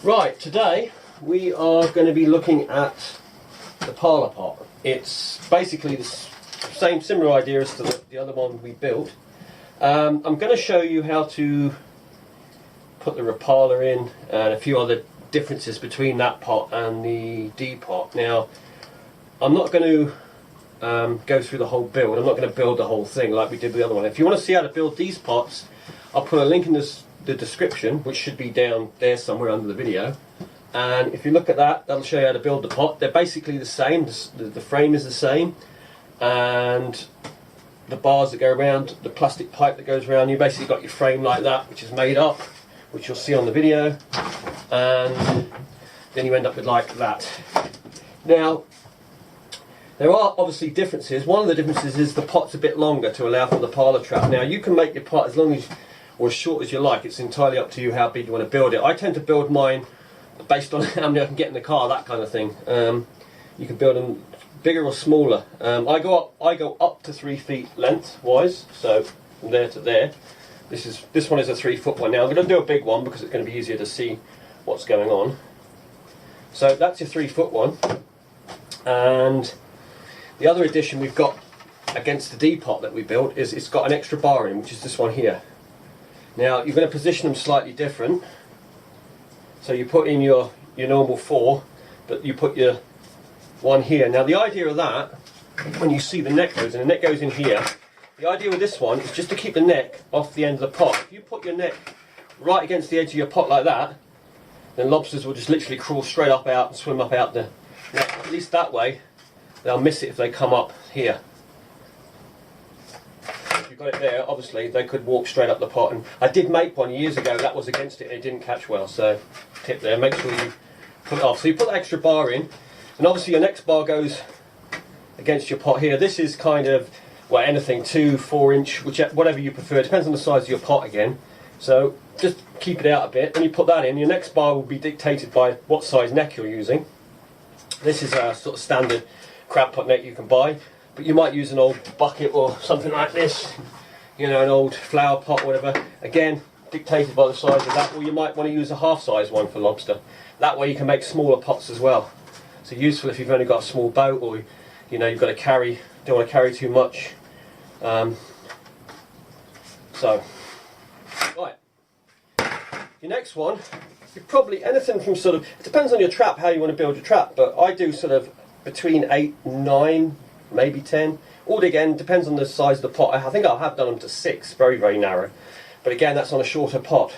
Right, today we are going to be looking at the Parlour pot. It's basically the same similar idea as to the other one we built. I'm going to show you how to put the Parlour in and a few other differences between that pot and the D pot. Now, I'm not going to go through the whole build. I'm not going to build the whole thing like we did with the other one. If you want to see how to build these pots, I'll put a link in the description, which should be down there somewhere under the video. And if you look at that, that'll show you how to build the pot. They're basically the same. The frame is the same, and the bars that go around, the plastic pipe that goes around, you basically got your frame like that, which is made up, which you'll see on the video, and then you end up with like that. Now, there are obviously differences. One of the differences is the pot's a bit longer to allow for the Parlour trap. Now, you can make your pot as long as or as short as you like. It's entirely up to you how big you want to build it. I tend to build mine based on how many I can get in the car, that kind of thing. You can build them bigger or smaller. I go up to 3 feet lengthwise, so from there to there. This one is a 3 foot one. Now I'm going to do a big one because it's going to be easier to see what's going on. So that's your 3 foot one, and the other addition we've got against the D pot that we built is it's got an extra bar in, which is this one here. Now you're going to position them slightly different. So you put in your normal 4, but you put your one here. Now the idea of that, when you see the neck goes in, the neck goes in here. The idea with this one is just to keep the neck off the end of the pot. If you put your neck right against the edge of your pot like that, then lobsters will just literally crawl straight up out and swim up out the neck. At least that way, they'll miss it if they come up here. If you've got it there, obviously they could walk straight up the pot. And I did make one years ago that was against it and it didn't catch well, so tip there, make sure you put it off. So you put the extra bar in, and obviously your next bar goes against your pot here. This is kind of, well, anything 2, 4 inch, whatever you prefer. It depends on the size of your pot again. So just keep it out a bit, then you put that in. Your next bar will be dictated by what size neck you're using. This is a sort of standard crab pot neck you can buy, but you might use an old bucket or something like this, you know, an old flower pot or whatever. Again, dictated by the size of that, or you might want to use a half-size one for lobster. That way you can make smaller pots as well. So useful if you've only got a small boat, or you know you've got to carry, don't want to carry too much. So, right. Your next one, you're probably anything from sort of, it depends on your trap, how you want to build your trap, but I do sort of between 8 and 9, maybe 10. All again, depends on the size of the pot. I think I have done them to 6, very, very narrow. But again, that's on a shorter pot.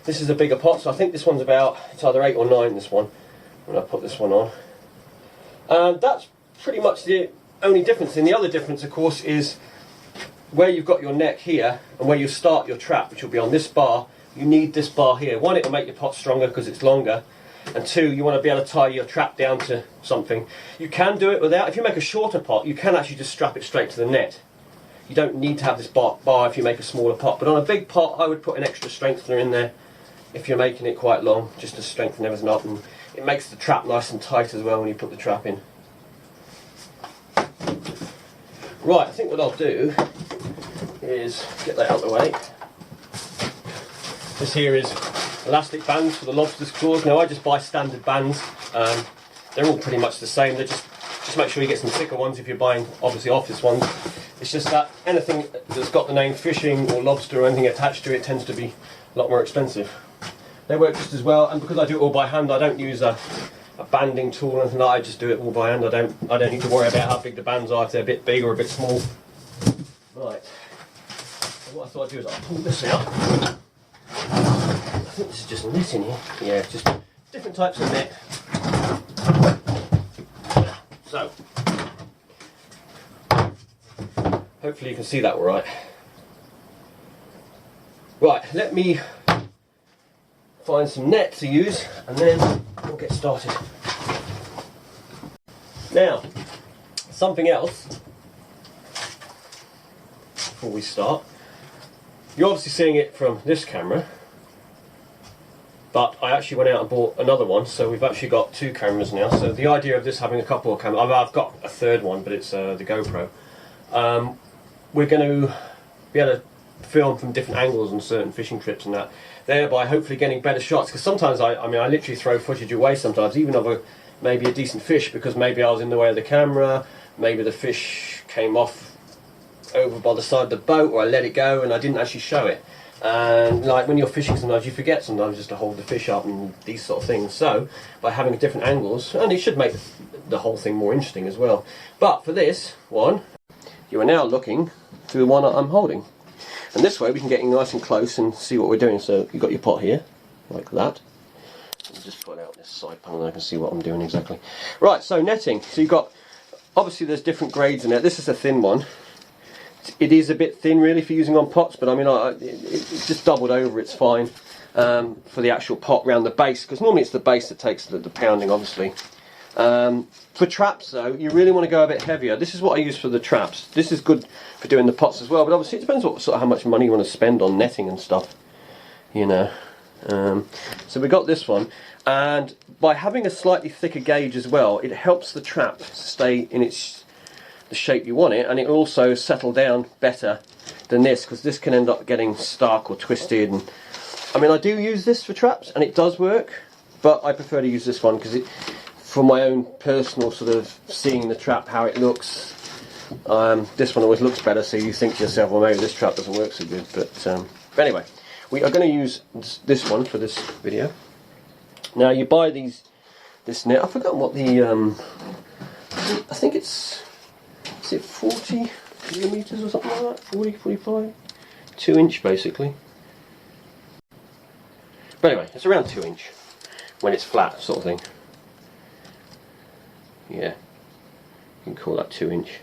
This is a bigger pot, so I think this one's about, it's either 8 or 9, this one, when I put this one on. And that's pretty much the only difference. And the other difference, of course, is where you've got your neck here and where you start your trap, which will be on this bar. You need this bar here. One, it will make your pot stronger because it's longer, and 2, you want to be able to tie your trap down to something. You can do it without. If you make a shorter pot, you can actually just strap it straight to the net. You don't need to have this bar if you make a smaller pot, but on a big pot I would put an extra strengthener in there if you're making it quite long, just to strengthen everything up, and it makes the trap nice and tight as well when you put the trap in. Right, I think what I'll do is get that out of the way. This here is elastic bands for the lobster's claws. Now I just buy standard bands. They're all pretty much the same. They're just make sure you get some thicker ones if you're buying obviously office ones. It's just that anything that's got the name fishing or lobster or anything attached to it tends to be a lot more expensive. They work just as well, and because I do it all by hand, I don't use a banding tool or anything like that. I just do it all by hand. I don't need to worry about how big the bands are, if they're a bit big or a bit small. Right. So what I thought I'd do is I'll pull this out. I think this is just net in here. Yeah, just different types of net. So, hopefully you can see that all right. Right, let me find some net to use and then we'll get started. Now, something else before we start. You're obviously seeing it from this camera, but I actually went out and bought another one, so we've actually got 2 cameras now. So the idea of this having a couple of cameras, I've got a third one, but it's the GoPro. We're going to be able to film from different angles on certain fishing trips and that, thereby hopefully getting better shots. Because sometimes I literally throw footage away sometimes, even of maybe a decent fish, because maybe I was in the way of the camera, maybe the fish came off over by the side of the boat, or I let it go and I didn't actually show it. And like when you're fishing, sometimes you forget sometimes just to hold the fish up and these sort of things. So by having different angles, and it should make the whole thing more interesting as well. But for this one, you are now looking through the one that I'm holding, and this way we can get in nice and close and see what we're doing. So you've got your pot here like that. I'll just put out this side panel and I can see what I'm doing exactly. Right, so netting. So you've got, obviously there's different grades in it. This is a thin one. It is a bit thin really for using on pots, but I mean it's just doubled over, it's fine for the actual pot round the base, because normally it's the base that takes the pounding obviously. For traps though, you really want to go a bit heavier. This is what I use for the traps. This is good for doing the pots as well, but obviously it depends how much money you want to spend on netting and stuff, you know. So we got this one, and by having a slightly thicker gauge as well, it helps the trap stay in the shape you want it, and it will also settle down better than this, because this can end up getting stuck or twisted. And I mean, I do use this for traps and it does work, but I prefer to use this one because for my own personal sort of seeing the trap, how it looks, this one always looks better, so you think to yourself, well maybe this trap doesn't work so good. But anyway, we are going to use this one for this video. Now you buy this net, I've forgotten what the I think it's, is it 40 millimeters or something like that? 40, 45? 2 inch basically. But anyway, it's around 2 inch when it's flat, sort of thing. Yeah, you can call that 2 inch.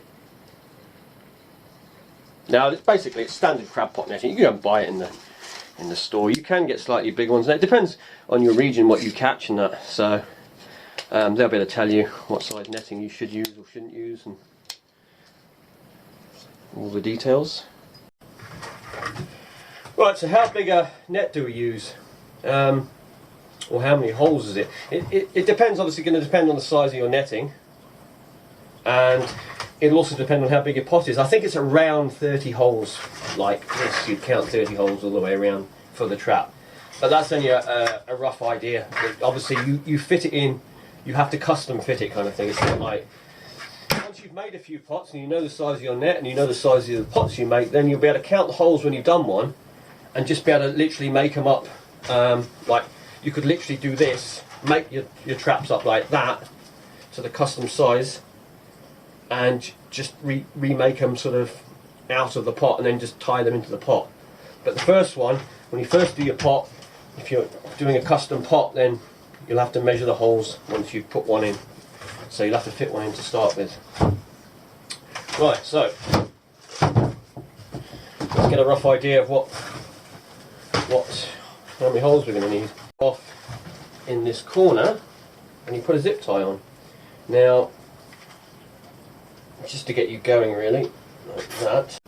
Now it's standard crab pot netting. You can go and buy it in the store. You can get slightly big ones. Now, it depends on your region what you catch and that. So they'll be able to tell you what size netting you should use or shouldn't use and all the details. Right, so how big a net do we use? Or how many holes is it? It depends, obviously going to depend on the size of your netting, and it'll also depend on how big your pot is. I think it's around 30 holes like this. You'd count 30 holes all the way around for the trap, but that's only a rough idea. Obviously you fit it in, you have to custom fit it kind of thing. It's not like, once you've made a few pots and you know the size of your net and you know the size of the pots you make, then you'll be able to count the holes when you've done one and just be able to literally make them up. Like you could literally do this, make your traps up like that to the custom size, and just remake them sort of out of the pot and then just tie them into the pot. But the first one, when you first do your pot, if you're doing a custom pot, then you'll have to measure the holes once you've put one in. So you'll have to fit one in to start with. Right, so let's get a rough idea of how many holes we're going to need. Off in this corner, and you put a zip tie on. Now, just to get you going really, like that.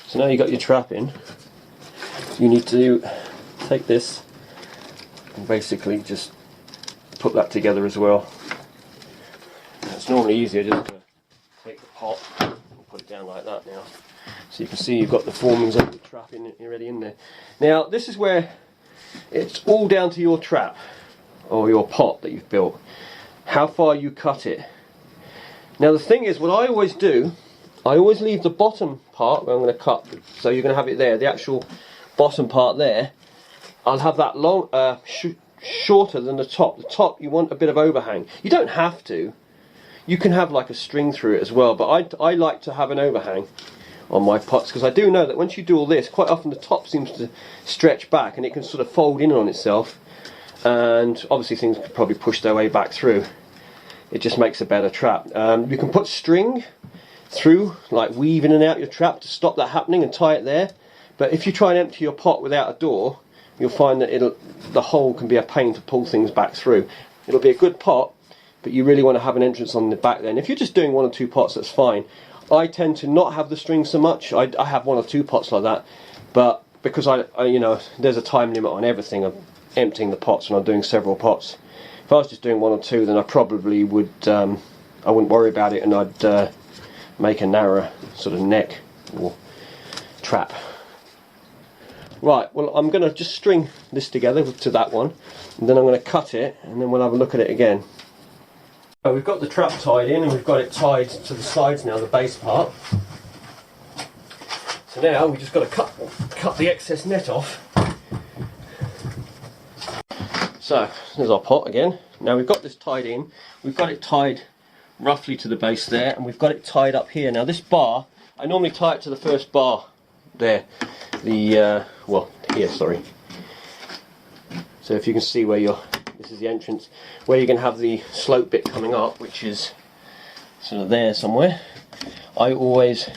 So now you've got your trap in, you need to take this and basically just put that together as well. It's normally easier just to take the pot and put it down like that now. So you can see you've got the formings of the trap already in there. Now this is where it's all down to your trap or your pot that you've built, how far you cut it. Now the thing is, what I always do, I always leave the bottom part where I'm going to cut, so you're going to have it there, the actual bottom part there, I'll have that long, shorter than the top. The top you want a bit of overhang. You don't have to, you can have like a string through it as well, but I like to have an overhang on my pots, because I do know that once you do all this, quite often the top seems to stretch back and it can sort of fold in on itself, and obviously things could probably push their way back through. It just makes a better trap. You can put string through, like weave in and out your trap to stop that happening and tie it there, but if you try and empty your pot without a door, you'll find that the hole can be a pain to pull things back through. It'll be a good pot, but you really want to have an entrance on the back then. If you're just doing 1 or 2 pots, that's fine. I tend to not have the string so much. I have 1 or 2 pots like that, but because I you know, there's a time limit on everything. I'm emptying the pots and I'm doing several pots. If I was just doing one or two, then I probably would, I wouldn't worry about it, and I'd make a narrower sort of neck or trap. Right, well, I'm going to just string this together to that one, and then I'm going to cut it, and then we'll have a look at it again. So we've got the trap tied in, and we've got it tied to the sides now, the base part. So now we've just got to cut the excess net off. So there's our pot again. Now we've got this tied in, we've got it tied roughly to the base there, and we've got it tied up here. Now this bar, I normally tie it to the first bar there, well, here, sorry. So if you can see where this is the entrance, where you're going to have the slope bit coming up, which is sort of there somewhere. I always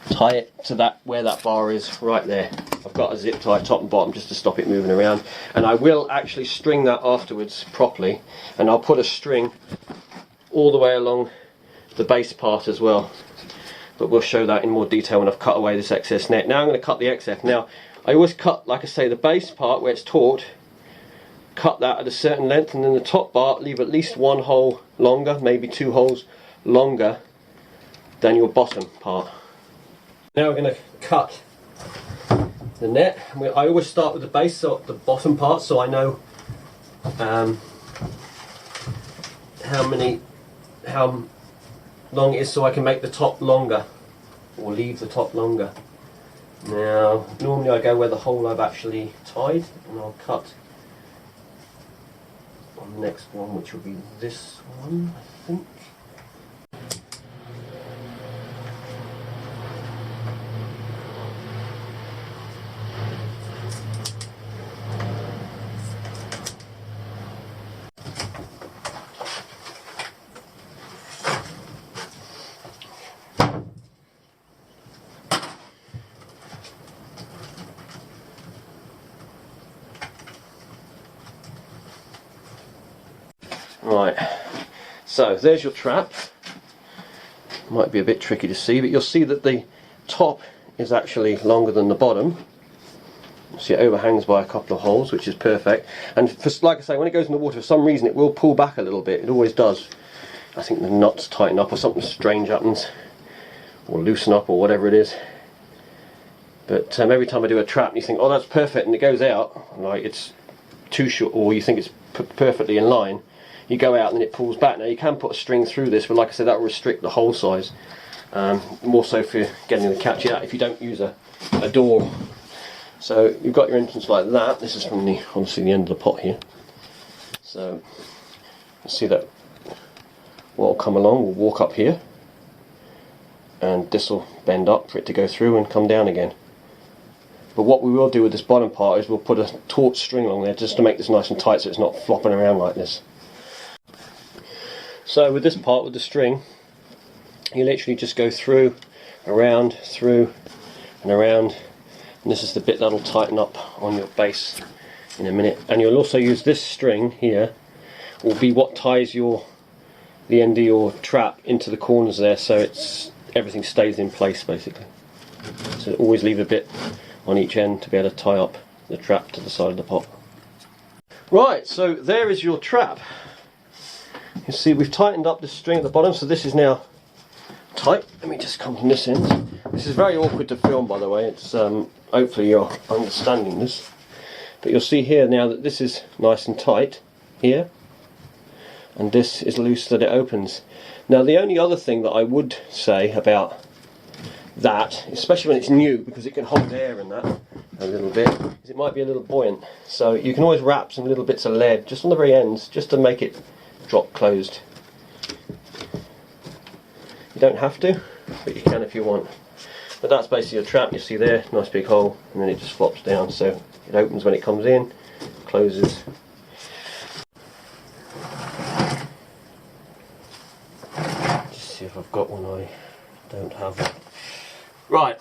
tie it to that, where that bar is, right there. I've got a zip tie top and bottom just to stop it moving around, and I will actually string that afterwards properly, and I'll put a string all the way along the base part as well. But we'll show that in more detail when I've cut away this excess net. Now I'm going to cut the excess. Now I always cut, like I say, the base part where it's taut, cut that at a certain length, and then the top part leave at least one hole longer, maybe 2 holes longer than your bottom part. Now we're going to cut the net. I always start with the base, so the bottom part, so I know how long it is, so I can make the top longer, or leave the top longer. Now normally I go where the hole I've actually tied, and I'll cut on the next one, which will be this one, I think. Right, so there's your trap. Might be a bit tricky to see, but you'll see that the top is actually longer than the bottom. See, it overhangs by a couple of holes, which is perfect. And like I say, when it goes in the water, for some reason it will pull back a little bit. It always does. I think the knots tighten up or something strange happens, or loosen up or whatever it is. But every time I do a trap and you think, oh, that's perfect, and it goes out, like it's too short, or you think it's perfectly in line, you go out and it pulls back. Now you can put a string through this, but like I said, that will restrict the hole size, more so for getting the catch out if you don't use a door. So you've got your entrance like that. This is from obviously the end of the pot here. So you see that what will come along will walk up here, and this will bend up for it to go through and come down again. But what we will do with this bottom part is we'll put a taut string along there just to make this nice and tight, so it's not flopping around like this. So with this part, with the string, you literally just go through, around, through and around, and this is the bit that'll tighten up on your base in a minute. And you'll also use this string here, will be what ties the end of your trap into the corners there, so everything stays in place basically. So always leave a bit on each end to be able to tie up the trap to the side of the pot. Right, so there is your trap. You see we've tightened up the string at the bottom, so this is now tight. Let me just come from this end. This is very awkward to film, by the way. It's hopefully you're understanding this. But you'll see here now that this is nice and tight here, and this is loose that it opens. Now the only other thing that I would say about that, especially when it's new, because it can hold air in that a little bit, is it might be a little buoyant. So you can always wrap some little bits of lead just on the very ends, just to make it drop closed. You don't have to, but you can if you want. But that's basically a trap. You see there, nice big hole, and then it just flops down, so it opens when it comes in, closes. Just see if I've got one I don't have one. Right,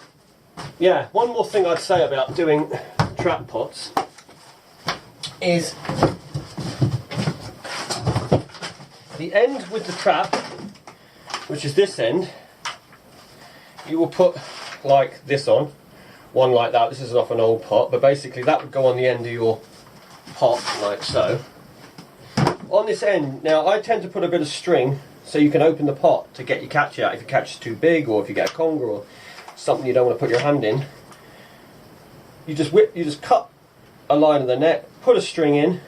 yeah, one more thing I'd say about doing trap pots is the end with the trap, which is this end, you will put like this on, one like that. This is off an old pot, but basically that would go on the end of your pot like so. On this end, now I tend to put a bit of string so you can open the pot to get your catch out if your catch is too big, or if you get a conger or something you don't want to put your hand in. You just cut a line of the net, put a string in,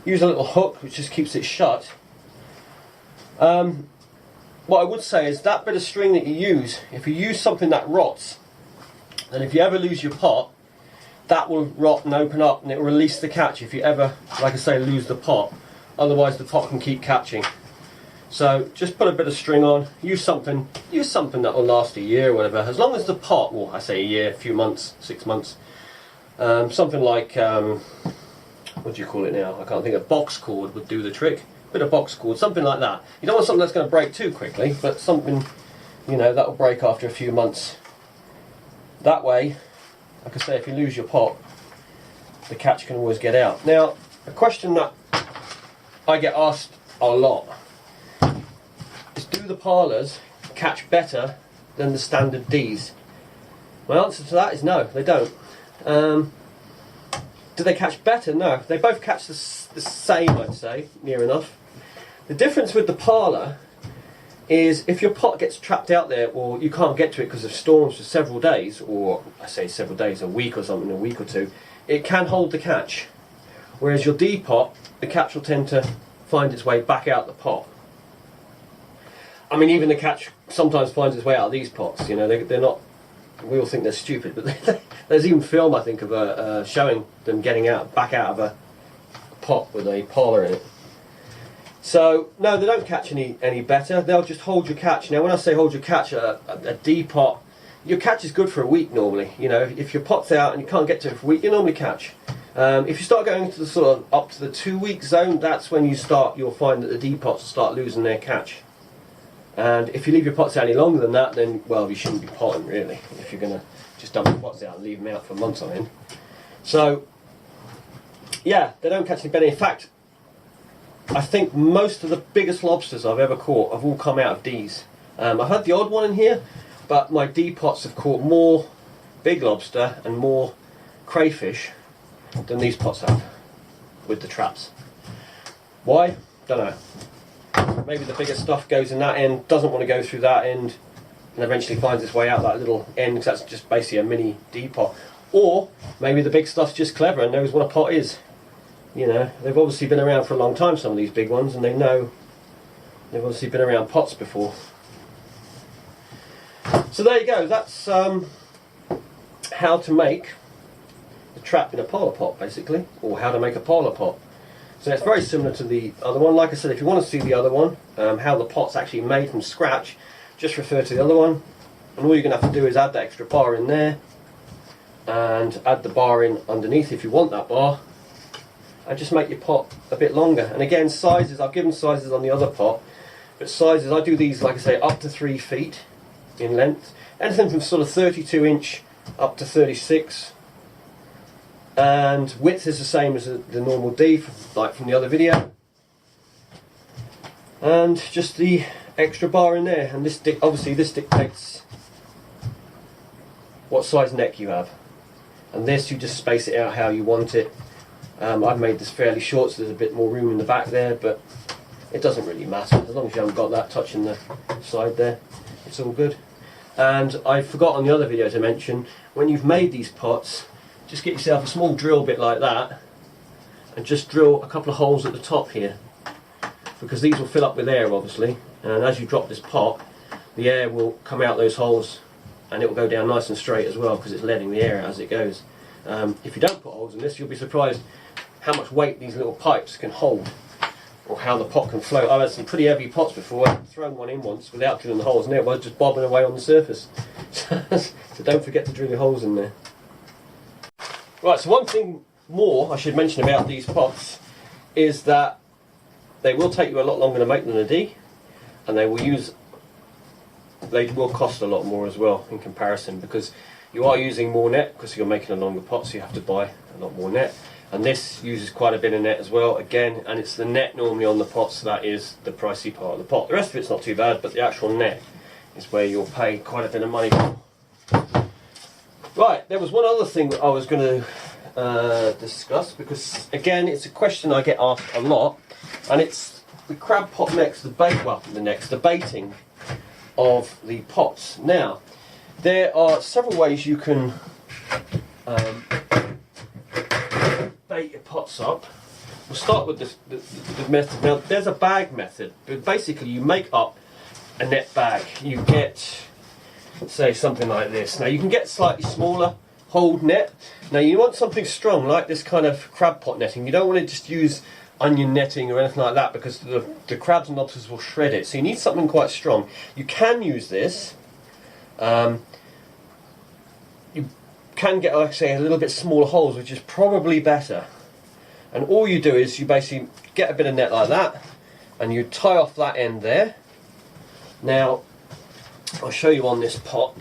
use a little hook which just keeps it shut. What I would say is that bit of string that you use, if you use something that rots, and if you ever lose your pot, that will rot and open up and it will release the catch if you ever, like I say, lose the pot. Otherwise the pot can keep catching. So just put a bit of string on, use something that will last a year or whatever, as long as the pot, well I say a year, a few months, 6 months. Something like, what do you call it now? I can't think of, box cord would do the trick. Bit of box cord, something like that. You don't want something that's going to break too quickly, but something, you know, that will break after a few months. That way, like I say, if you lose your pot, the catch can always get out. Now, a question that I get asked a lot is, do the Parlours catch better than the standard Ds? My answer to that is no, they don't. Do they catch better? No, they both catch the same, I'd say, near enough. The difference with the Parlour is if your pot gets trapped out there, or you can't get to it because of storms for several days, or I say several days, a week or something, a week or two, it can hold the catch. Whereas your D pot, the catch will tend to find its way back out the pot. I mean, even the catch sometimes finds its way out of these pots, you know, they're not, we all think they're stupid, but there's even film, I think, of showing them getting back out of a pot with a Parlour in it. So, no, they don't catch any better, they'll just hold your catch. Now, when I say hold your catch, a D pot, your catch is good for a week normally. You know, if your pot's out and you can't get to it for a week, you normally catch. If you start going to the sort of up to the 2-week zone, that's when you'll find that the D pots will start losing their catch. And if you leave your pots out any longer than that, then, well, you shouldn't be potting really, if you're going to just dump your pots out and leave them out for months on end. So, yeah, they don't catch any better. In fact, I think most of the biggest lobsters I've ever caught have all come out of Ds. I've had the odd one in here, but my D pots have caught more big lobster and more crayfish than these pots have with the traps. Why? Don't know. Maybe the bigger stuff goes in that end, doesn't want to go through that end, and eventually finds its way out that little end, because that's just basically a mini D pot. Or maybe the big stuff's just clever and knows what a pot is. You know, they've obviously been around for a long time, some of these big ones, and they know, they've obviously been around pots before. So there you go, that's how to make the trap in a Parlour pot, basically, or how to make a Parlour pot. So it's very similar to the other one. Like I said, if you want to see the other one, how the pot's actually made from scratch, just refer to the other one. And all you're going to have to do is add that extra bar in there, and add the bar in underneath if you want that bar, and just make your pot a bit longer. And again, sizes, I've given sizes on the other pot, but sizes, I do these, like I say, up to 3 feet in length. Anything from sort of 32 inch up to 36. And width is the same as the normal D, like from the other video. And just the extra bar in there. And this obviously this dictates what size neck you have. And this, you just space it out how you want it. I've made this fairly short, so there's a bit more room in the back there, but it doesn't really matter. As long as you haven't got that touching the side there, it's all good. And I forgot on the other video to mention, when you've made these pots, just get yourself a small drill bit like that, and just drill a couple of holes at the top here, because these will fill up with air obviously, and as you drop this pot, the air will come out those holes, and it will go down nice and straight as well, because it's letting the air out as it goes. If you don't put holes in this, you'll be surprised how much weight these little pipes can hold, or how the pot can float. I've had some pretty heavy pots before. I've thrown one in once without drilling the holes, and it was just bobbing away on the surface. So don't forget to drill your holes in there. Right, so one thing more I should mention about these pots is that they will take you a lot longer to make than a D, and they will cost a lot more as well in comparison, because you are using more net, because you're making a longer pot, so you have to buy a lot more net. And this uses quite a bit of net as well, again, and it's the net normally on the pot, so that is the pricey part of the pot. The rest of it's not too bad, but the actual net is where you'll pay quite a bit of money for. Right, there was one other thing that I was going to discuss, because again it's a question I get asked a lot, and it's the crab pot necks, the baiting of the pots. Now, there are several ways you can bait your pots up. We'll start with the method. Now, there's a bag method, but basically you make up a net bag. You get, say, something like this. Now, you can get slightly smaller hold net. Now, you want something strong, like this kind of crab pot netting. You don't want to just use onion netting or anything like that, because the crabs and lobsters will shred it. So you need something quite strong. You can use this. You can get, like I say, a little bit smaller holes, which is probably better. And all you do is you basically get a bit of net like that, and you tie off that end there. Now, I'll show you on this pot.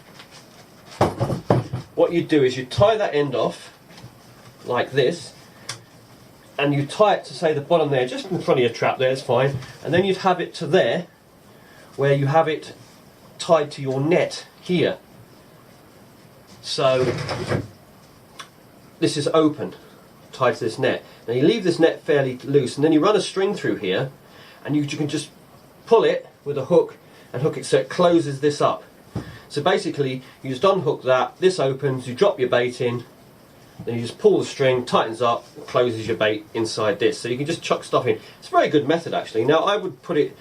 What you do is you tie that end off like this, and you tie it to, say, the bottom there, just in front of your trap there, it's fine. And then you'd have it to there, where you have it tied to your net here. So this is open, tied to this net. Now you leave this net fairly loose, and then you run a string through here, and you can just pull it with a hook and hook it so it closes this up. So basically you just unhook that, this opens, you drop your bait in, then you just pull the string, tightens up, closes your bait inside this. So you can just chuck stuff in. It's a very good method actually. Now I would put it,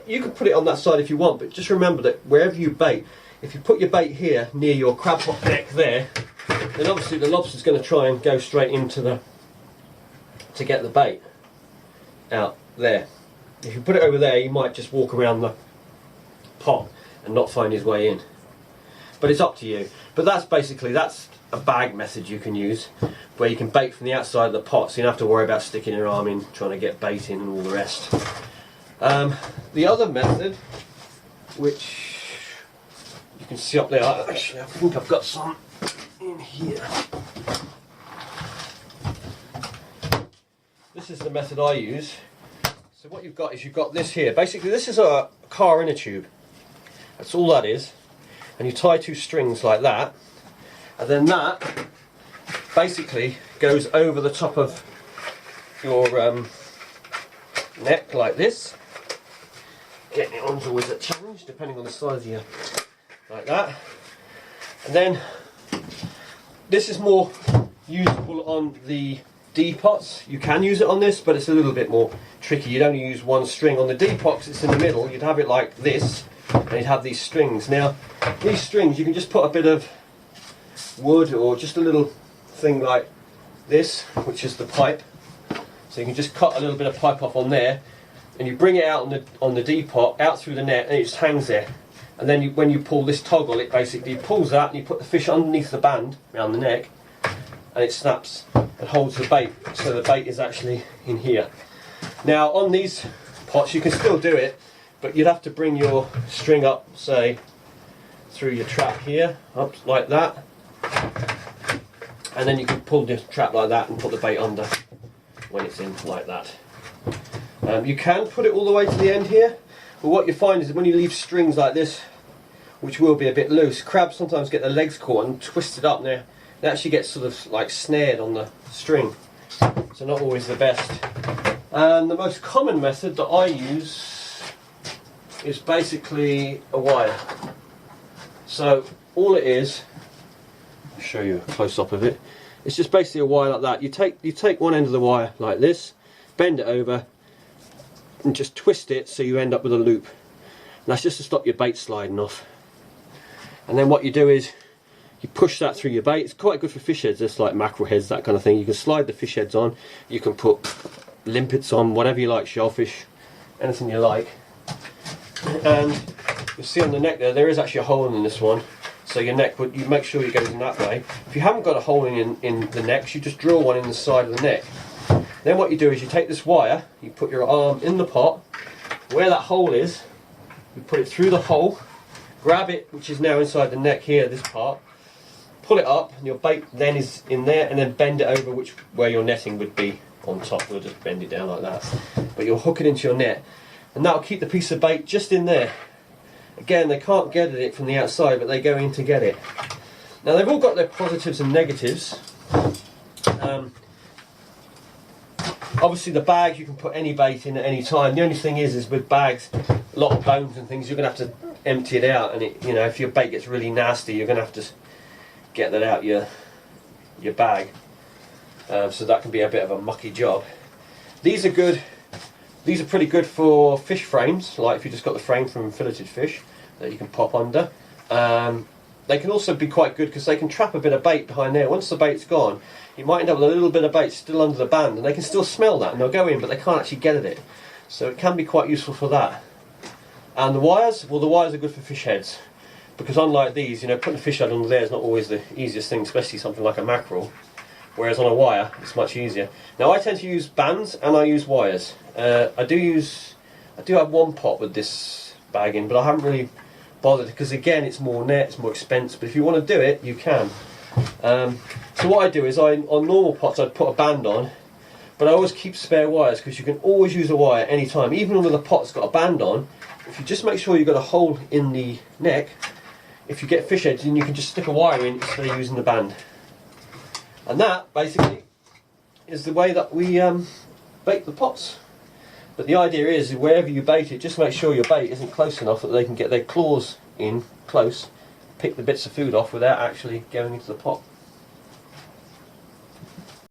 you can put it on that side if you want, but just remember that wherever you bait, if you put your bait here near your crab pot neck there, then obviously the lobster's going to try and go straight into to get the bait out there. If you put it over there, he might just walk around the pot and not find his way in. But it's up to you. But that's a bag method you can use, where you can bait from the outside of the pot, so you don't have to worry about sticking your arm in, trying to get bait in and all the rest. The other method, which you can see up there, actually I think I've got some in here. This is the method I use. So what you've got is you've got this here. Basically this is a car inner tube. That's all that is. And you tie two strings like that, and then that basically goes over the top of your neck like this. Getting it on's always a challenge, depending on the size of your, like that. And then this is more usable on the D pots. You can use it on this, but it's a little bit more tricky. You'd only use one string. On the D pots, it's in the middle. You'd have it like this, and you'd have these strings. Now, these strings, you can just put a bit of wood or just a little thing like this, which is the pipe. So you can just cut a little bit of pipe off on there, and you bring it out on the D pot, out through the net, and it just hangs there. And then when you pull this toggle, it basically pulls that, and you put the fish underneath the band around the neck, and it snaps and holds the bait. So the bait is actually in here. Now on these pots, you can still do it, but you'd have to bring your string up, say, through your trap here, up like that, and then you can pull the trap like that and put the bait under when it's in like that. You can put it all the way to the end here, but what you find is that when you leave strings like this, which will be a bit loose, crabs sometimes get their legs caught and twisted up there. They actually get sort of like snared on the string, so not always the best. And the most common method that I use is basically a wire. So all it is, I'll show you a close up of it. It's just basically a wire like that. You take one end of the wire like this, bend it over, and just twist it so you end up with a loop. And that's just to stop your bait sliding off. And then what you do is you push that through your bait. It's quite good for fish heads, just like mackerel heads, that kind of thing. You can slide the fish heads on. You can put limpets on, whatever you like, shellfish, anything you like. And you'll see on the neck there is actually a hole in this one. So your neck, you make sure it goes in that way. If you haven't got a hole in the neck, you just drill one in the side of the neck. Then what you do is you take this wire, you put your arm in the pot, where that hole is, you put it through the hole, grab it, which is now inside the neck here, this part, pull it up, and your bait then is in there, and then bend it over where your netting would be on top. We'll just bend it down like that. But you'll hook it into your net, and that'll keep the piece of bait just in there. Again, they can't get at it from the outside, but they go in to get it. Now they've all got their positives and negatives. Obviously the bag, you can put any bait in at any time. The only thing is with bags, a lot of bones and things, you're going to have to empty it out, and it, you know, if your bait gets really nasty, you're going to have to get that out your bag. So that can be a bit of a mucky job. These are good. These are pretty good for fish frames, like if you just got the frame from filleted fish that you can pop under. They can also be quite good because they can trap a bit of bait behind there. Once the bait's gone, you might end up with a little bit of bait still under the band, and they can still smell that, and they'll go in, but they can't actually get at it. So it can be quite useful for that. And the wires, well, the wires are good for fish heads, because unlike these, you know, putting a fish head under there is not always the easiest thing, especially something like a mackerel. Whereas on a wire, it's much easier. Now I tend to use bands and I use wires. I do have one pot with this bag in, but I haven't really bothered because again, it's more net, it's more expensive. But if you want to do it, you can. So what I do is, on normal pots, I'd put a band on, but I always keep spare wires because you can always use a wire any time, even with a pot that's got a band on. If you just make sure you've got a hole in the neck, if you get fish heads, then you can just stick a wire in instead of using the band. And that, basically, is the way that we bait the pots. But the idea is, wherever you bait it, just make sure your bait isn't close enough that they can get their claws in close, pick the bits of food off without actually going into the pot.